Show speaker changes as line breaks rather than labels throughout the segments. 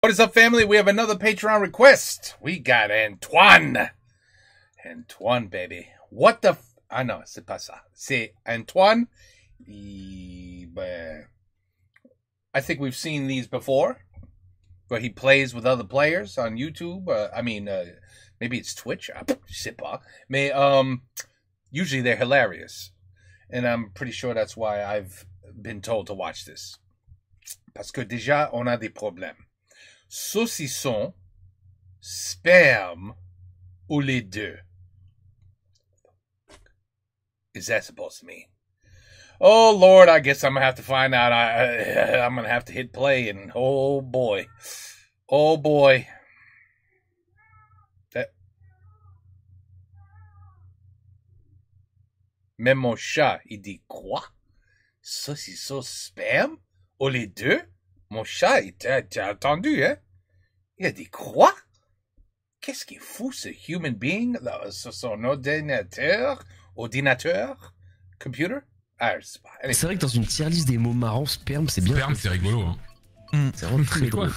What is up, family? We have another Patreon request. We got Antoine. Antoine, baby. What the... Ah non, c'est pas ça. C'est Antoine. I think we've seen these before, where he plays with other players on YouTube. Maybe it's Twitch. Je sais pas. Mais usually they're hilarious. And I'm pretty sure that's why I've been told to watch this. Parce que déjà, on a des problèmes. Saucisson, sperme, ou les deux? Is that supposed to mean? Oh, Lord, I guess I'm going to have to find out. I'm going to have to hit play, and oh, boy. Oh, boy. Même mon chat, il dit quoi? Saucisson, sperme, ou les deux? Mon chat, t'as entendu, hein? Il a dit quoi? Qu'est-ce qui est fou, ce human being? Sur son ordinateur? Computer? Ah, je sais pas. Allez.
C'est vrai que dans une tier list des mots marrants, sperme, c'est bien.
Sperme, c'est rigolo. Hein.
C'est vraiment très drôle.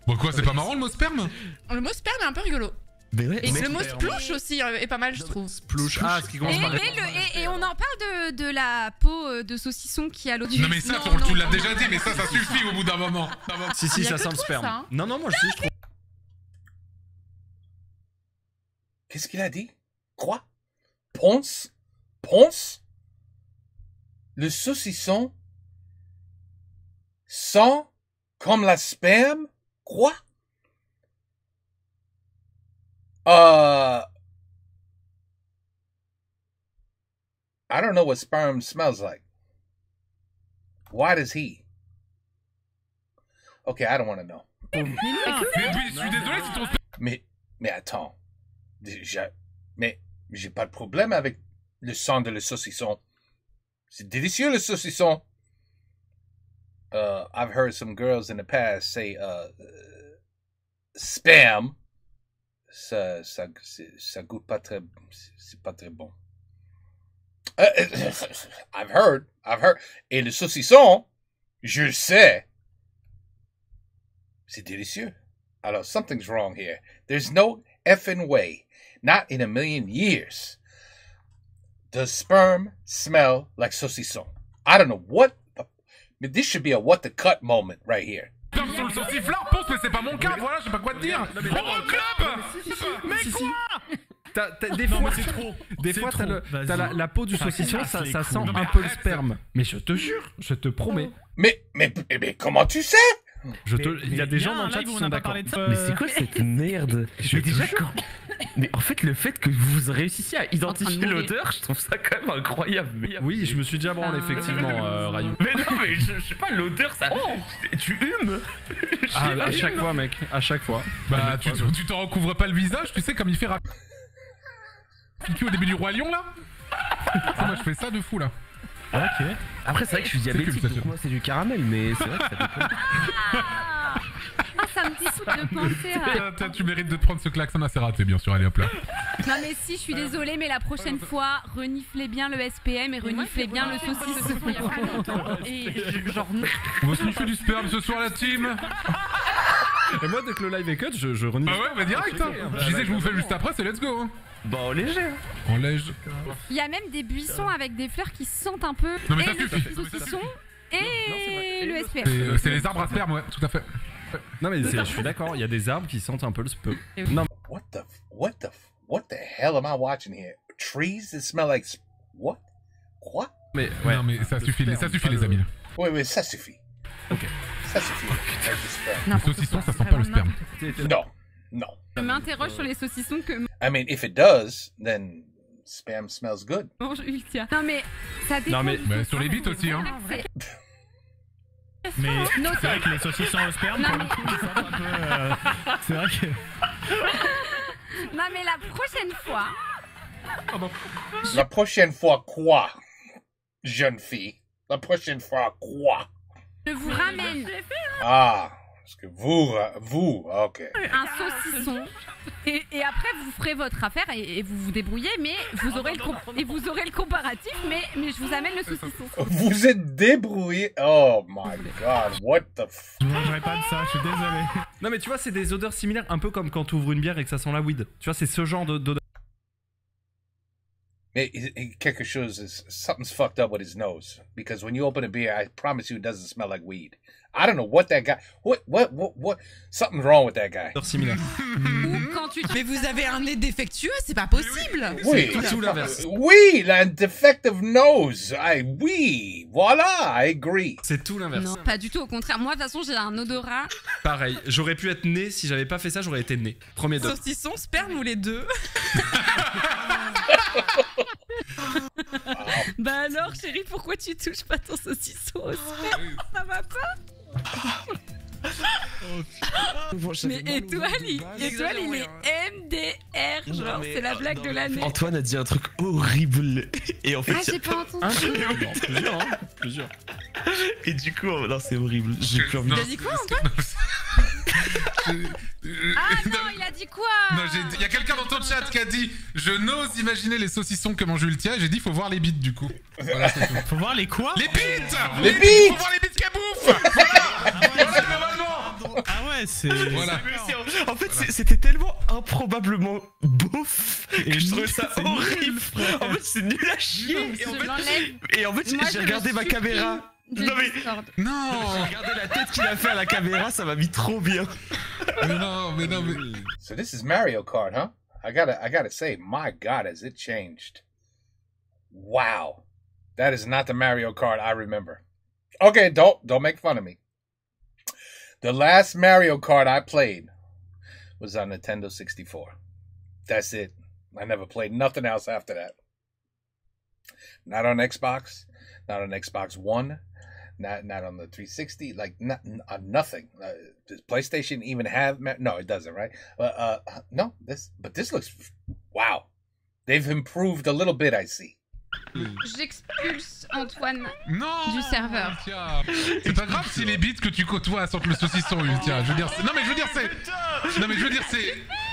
Bon, quoi, c'est pas marrant le mot sperme?
Le mot sperme est un peu rigolo.
Mais ouais,
et le mot splouche aussi est pas mal, je trouve.
Splouche. Ah, ce qui commence par...
Et on en parle de la peau de saucisson qui a l'eau du...
Non mais ça, tu l'as déjà dit, mais ça suffit au bout d'un moment.
Si, ça sent le sperme.
Ça, hein.
Non, moi aussi, je trouve.
Qu'est-ce qu'il a dit? Quoi? Ponce? Le saucisson sent comme la sperme? Quoi? I don't know what sperm smells like. Why does he? Okay, I don't want to know.
Mais je suis désolé si ton sperme...
Mais attends. Mais j'ai pas de problème avec le sang de le saucisson. C'est délicieux, le saucisson. I've heard some girls in the past say, spam. Ça goûte pas très, c'est pas très bon. I've heard. Et le saucisson, je sais. C'est délicieux. Alors, something's wrong here. There's no effing way, not in a million years, does sperm smell like saucisson. I don't know what, but this should be a what the cut moment right here.
Sur le sauciflard, pense, mais c'est pas mon cas, voilà, je sais pas quoi te dire. Oh, club! Mais quoi?
Des fois, t'as la peau du saucisson, ça sent un peu le sperme. Mais je te jure, je te promets.
Mais comment tu sais?
Il y a des gens dans le chat qui sont d'accord.
Mais c'est quoi cette merde? Mais déjà, mais en fait, le fait que vous réussissiez à identifier l'odeur, je trouve ça quand même incroyable.
Oui, je me suis déjà branlé, effectivement, Rayou.
Mais non, mais je sais pas, l'odeur, ça... Tu humes.
À chaque fois, mec, à chaque fois.
Bah, tu te recouvres pas le visage, tu sais, comme il fait Piqui au début du Roi Lion, là. Moi, je fais ça de fou, là.
Ok. Après, c'est vrai que je suis diabétique, donc moi, c'est du caramel, mais c'est vrai que ça dépend.
Ah, ça me dégoûte de penser à...
Tu mérites de te prendre ce klaxon assez raté, bien sûr, allez hop là.
Non mais si, je suis désolée, mais la prochaine fois, reniflez bien le SPM et reniflez bien le saucisson. Et genre...
On va sniffer du sperme ce soir, la team.
Et moi, dès que le live est cut, je renifle.
Bah ouais, bah direct, hein. Je disais que je vous fais juste après, c'est let's go, hein.
Bah, en léger.
En léger.
Il y a même des buissons avec des fleurs qui sentent un peu...
Non mais ça
et
suffit.
le saucisson et le SPM.
C'est les arbres à sperme, ouais, tout à fait.
Non mais je suis d'accord, il y a des arbres qui sentent un peu le sperme. Non.
What the hell am I watching here? Trees that smell like... What? Quoi?
Mais ouais.
Non mais ça suffit les amis.
Oui, ça suffit.
Ok.
Ça suffit.
Le saucisson, ça sent pas le sperme.
Non.
Je m'interroge sur les saucissons que
I mean, if it does, then spam smells good.
mange Ultia. Non mais ça dépend.
Non, mais
sur les bites aussi, hein.
Mais c'est vrai que les saucissons au sperme, pour le coup, ils sentent un peu... C'est vrai que...
Non mais la prochaine fois...
La prochaine fois quoi, jeune fille? La prochaine fois quoi?
Je vous ramène...
Ah, Parce que vous, ok.
Un saucisson. Et après, vous ferez votre affaire et vous vous débrouillez, mais vous aurez le comparatif, mais je vous amène le saucisson.
Vous êtes débrouillé. Oh my god, what the f...
Je mangerai pas de ça, je suis désolé.
Non mais tu vois, c'est des odeurs similaires, un peu comme quand tu ouvres une bière et que ça sent la weed. Tu vois, c'est ce genre d'odeur.
Mais quelque chose something's fucked up with his nose. Because when you open a beer, I promise you it doesn't smell like weed. I don't know what that guy... What? Something's wrong with that guy.
Odeur similaire.
Ou quand tu...
Mais vous avez un nez défectueux, c'est pas possible.
Oui,
tout l'inverse.
Oui, la defective nose. Oui, voilà, I agree.
C'est tout l'inverse.
Non, pas du tout, au contraire. Moi, de toute façon, j'ai un odorat.
Pareil, j'aurais pu être né, si j'avais pas fait ça, j'aurais été né. Premier degré.
Saucisson, sperme ou les deux?
Bah alors, chérie, pourquoi tu touches pas ton saucisson au sperme? Ça va pas? Mais étoile, il est MDR, genre c'est la blague de l'année.
Antoine a dit un truc horrible. Et en fait,
j'ai pas entendu.
Plusieurs.
Et du coup, non, c'est horrible. J'ai plus envie
Il a dit quoi, Antoine?
Ah non, il a dit quoi?
Non, il y a quelqu'un dans ton chat qui a dit je n'ose imaginer les saucissons que mange Ultia. J'ai dit faut voir les bites du coup. Voilà, c'est tout.
Faut voir les quoi?
Les bites.
Les bites.
Faut voir les bites qu'elle bouffe.
Ah ouais, c'est...
Voilà.
En fait, c'était tellement improbablement beauf que je trouvais ça horrible. En fait, c'est nul à chier. Et en fait, j'ai regardé ma caméra. Non mais...
Non.
J'ai regardé la tête qu'il a fait à la caméra, ça m'a mis trop bien.
Mais non.
So this is Mario Kart, huh? I gotta say, my God, has it changed? Wow, that is not the Mario Kart I remember. Okay, don't make fun of me. The last Mario Kart I played was on Nintendo 64. That's it. I never played nothing else after that. Not on Xbox, not on Xbox One, not on the 360, like nothing. Does PlayStation even have? No, it doesn't, right? No, this looks, wow. They've improved a little bit, I see.
J'expulse Antoine
Non.
du serveur.
Ultia. C'est pas grave si les bites que tu côtoies sentent le saucisson, Ultia. Je veux dire, c'est.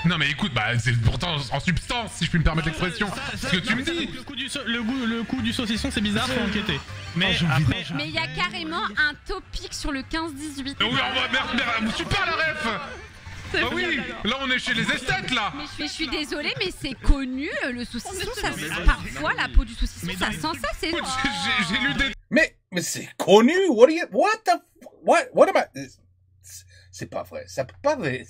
Non mais écoute, bah c'est pourtant en substance, si je puis me permettre l'expression. Ce que tu me dis.
Le coup du saucisson, c'est bizarre, faut enquêter. Mais après...
Mais il y a carrément un topic sur le 15-18.
Oui, merde, super la ref. Ah oui, là on est chez les esthètes là.
Mais je suis désolée, mais c'est connu, le saucisson, ça parfois la peau du saucisson, ça sent ça, c'est...
J'ai lu des...
Mais c'est connu. What am I? C'est pas vrai. Ça peut pas vrai.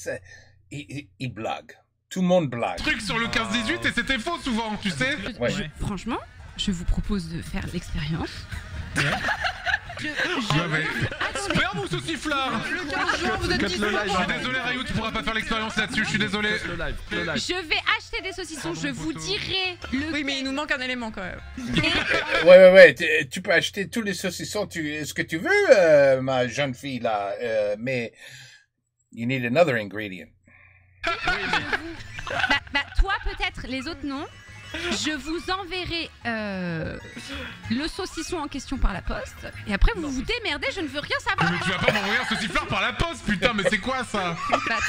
Il blague. Tout le monde blague.
trucs sur le 15-18 et c'était faux souvent, tu sais.
Ouais.
Franchement, je vous propose de faire l'expérience.
Sperme ou sauciflard?
Le 15 juin, vous êtes dispo.
Je suis désolé Rayou, tu pourras pas faire l'expérience là-dessus, je suis désolé.
Je vais acheter des saucissons, je vous dirai le...
Oui, mais il nous manque un élément quand même.
Ouais. Tu peux acheter tous les saucissons, ce que tu veux, ma jeune fille là, mais you need another ingredient.
Bah toi peut-être, les autres non. Je vous enverrai le saucisson en question par la poste. Et après vous vous démerdez, je ne veux rien savoir.
Mais tu vas pas m'envoyer un sauciflard par la poste, putain, mais c'est quoi ça?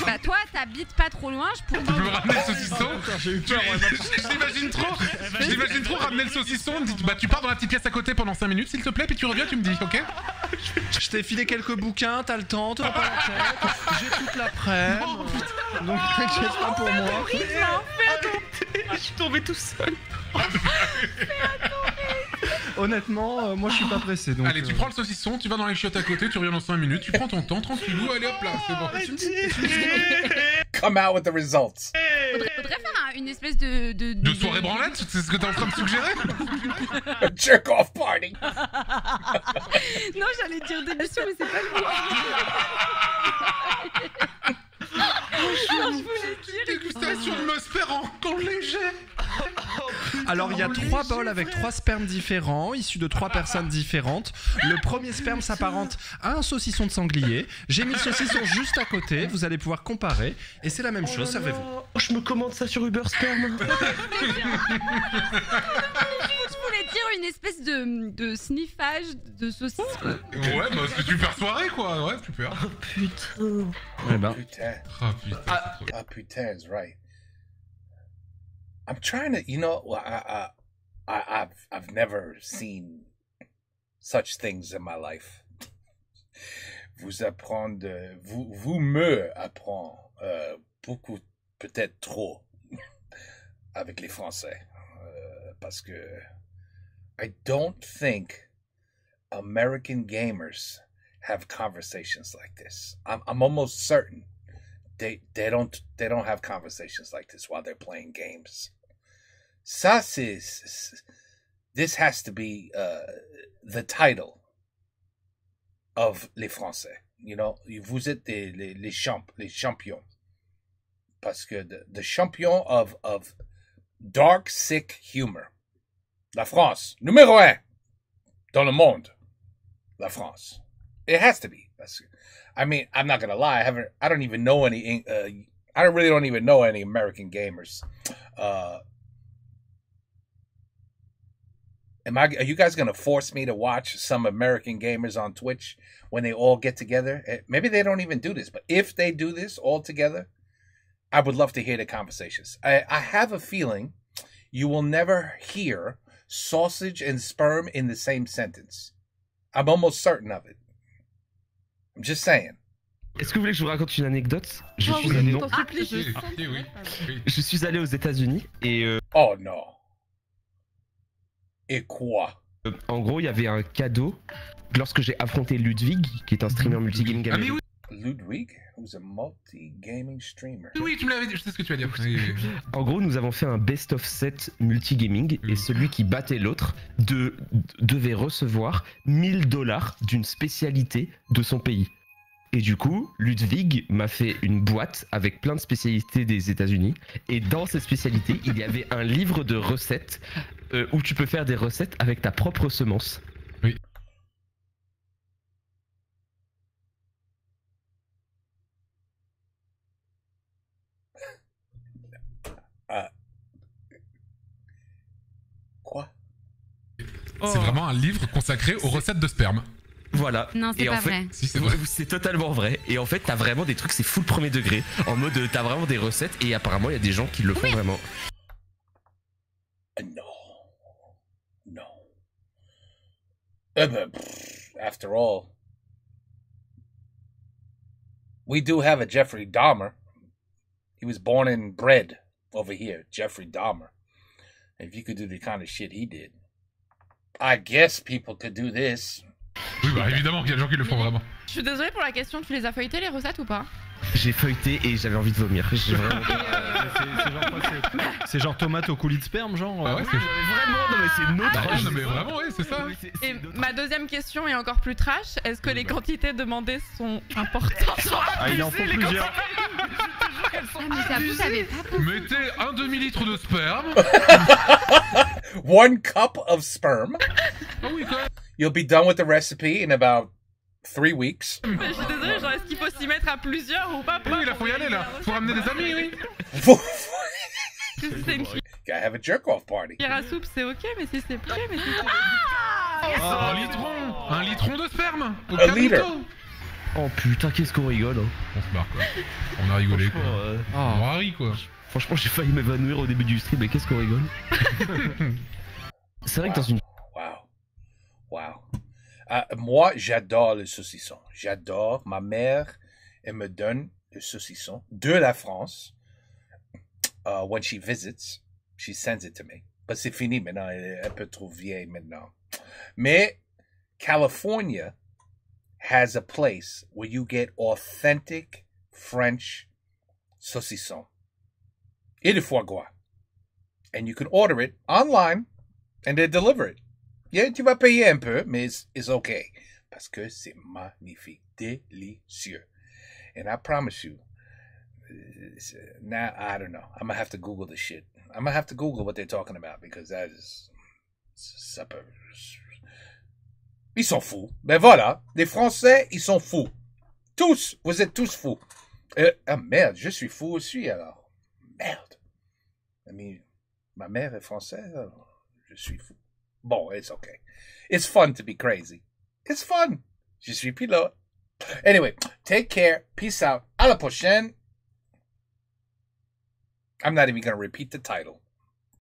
Bah toi t'habites pas trop loin, je pourrais...
Tu peux me ramener le saucisson? J'imagine trop ramener le saucisson, bah tu pars dans la petite pièce à côté pendant 5 minutes s'il te plaît, puis tu reviens, tu me dis, ok?
Je t'ai filé quelques bouquins, t'as le temps, t'as pas la tête. J'ai toute l'après-midi. Donc t'inquiète pas pour moi.
Je suis tombé tout seul.
Honnêtement, moi je suis pas pressé. Donc,
allez, tu prends le saucisson, tu vas dans les chiottes à côté, tu reviens dans 5 minutes, tu prends ton temps, tranquillou, allez hop là, c'est bon.
Come out with the results.
Faudrait faire une espèce de
soirée branlette, c'est ce que t'es en train de suggérer?
A jerk off party.
Non, j'allais dire d'émission, mais c'est pas le mot. Non, je voulais dire...
Dégustation de Mosper en camp léger.
Alors il y a 3 bols avec 3 spermes différents, issus de 3 personnes différentes. Le premier sperme s'apparente à un saucisson de sanglier. J'ai mis le saucisson juste à côté, vous allez pouvoir comparer. Et c'est la même chose, servez-vous.
Oh, je me commande ça sur Uber Sperm.
Je voulais dire une espèce de sniffage de saucisse.
Ouais, bah c'est super soirée quoi. Ouais, super.
Putain.
Eh ben.
Putain.
Ah putain.
Ah putain, is right. I'm trying to, you know, I've never seen such things in my life. Vous me apprendre beaucoup, peut-être trop, avec les Français, parce que I don't think American gamers have conversations like this. I'm almost certain they don't have conversations like this while they're playing games. Ça this has to be the title of les Français. You know, vous êtes les champions. Parce que the champion of dark, sick humor. La France, numéro 1 dans le monde. La France. It has to be. I mean, I'm not gonna lie. I don't even know any. I really don't even know any American gamers. Are you guys gonna force me to watch some American gamers on Twitch when they all get together? Maybe they don't even do this, but if they do this all together, I would love to hear the conversations. I have a feeling you will never hear sausage and sperm in the same sentence. I'm almost certain of it. I'm just saying.
Est-ce que vous voulez que je vous raconte une anecdote? Je suis allé aux États-Unis et.
Oh non. Et quoi?
En gros, il y avait un cadeau lorsque j'ai affronté Ludwig, qui est un streamer multigaming.
Ah mais oui.
Ludwig, who's a multi-gaming streamer.
Oui, tu me l'avais dit, je sais ce que tu vas dire.
En gros, nous avons fait un best of 7 multigaming et celui qui battait l'autre devait recevoir $1000 d'une spécialité de son pays. Et du coup, Ludwig m'a fait une boîte avec plein de spécialités des États-Unis. Et dans ces spécialités, il y avait un livre de recettes où tu peux faire des recettes avec ta propre semence.
Oui.
Quoi?
C'est vraiment un livre consacré aux recettes de sperme.
Voilà.
Non, c'est
et
pas
en fait,
vrai.
Si, c'est vrai.
C'est totalement vrai. Et en fait, t'as vraiment des trucs, c'est full premier degré. En mode, t'as vraiment des recettes et apparemment, il y a des gens qui le font vraiment.
No. After all, we do have a Jeffrey Dahmer. He was born and bred over here, Jeffrey Dahmer. If you could do the kind of shit he did, I guess people could do this.
Oui, bah évidemment qu'il y a des gens qui le font vraiment.
Je suis désolée pour la question, tu les as feuilletées les recettes ou pas?
J'ai feuilleté et j'avais envie de vomir. J'ai vraiment...
C'est genre tomate au coulis de sperme, genre.
Ah ouais, c'est
Vraiment, non mais c'est une autre.
Ah, non mais vraiment, oui, c'est ça.
Et ma deuxième question est encore plus trash. Est-ce que les quantités demandées sont importantes?
Ah, il en faut plusieurs.
Ah, mais ça, vous savez pas.
Mettez un demi-litre de sperme.
1 cup of sperm.
Ah oui, quand même.
You'll be done with the recipe in about 3 weeks.
Mais je suis désolée, genre est-ce qu'il faut s'y mettre à plusieurs ou pas?
Oui, là, faut y aller, là. Faut ramener des amis, oui.
C'est une
Gotta have a jerk-off party.
cuillère à soupe, c'est ok, mais si c'est prêt, mais si c'est...
Un litron de sperme. Au
A liter.
cabrito.
Oh putain, qu'est-ce qu'on rigole. Hein.
On se barre, quoi. On a rigolé, quoi.
Franchement,
On a ri, quoi.
franchement, j'ai failli m'évanouir au début du stream, mais qu'est-ce qu'on rigole. C'est vrai que dans une...
Wow. Moi, j'adore le saucisson. J'adore. Ma mère, elle me donne le saucisson de la France. When she visits, she sends it to me. But c'est fini maintenant. Elle est un peu trop vieille maintenant. Mais California has a place where you get authentic French saucisson. Et le foie gras. And you can order it online and they deliver it. Yeah, tu vas payer un peu, mais it's okay. Parce que c'est magnifique, délicieux. And I promise you, now, I don't know. I'm going to have to Google the shit. I'm going to have to Google what they're talking about because that is... Ça peut... Ils sont fous. Ben voilà, les Français, ils sont fous. Tous, vous êtes tous fous. Ah merde, je suis fou aussi alors. Merde. I mean, ma mère est française, alors je suis fou. Bon, it's okay. It's fun to be crazy. It's fun. Je suis pilote. Anyway, take care. Peace out. À la prochaine. I'm not even going to repeat the title.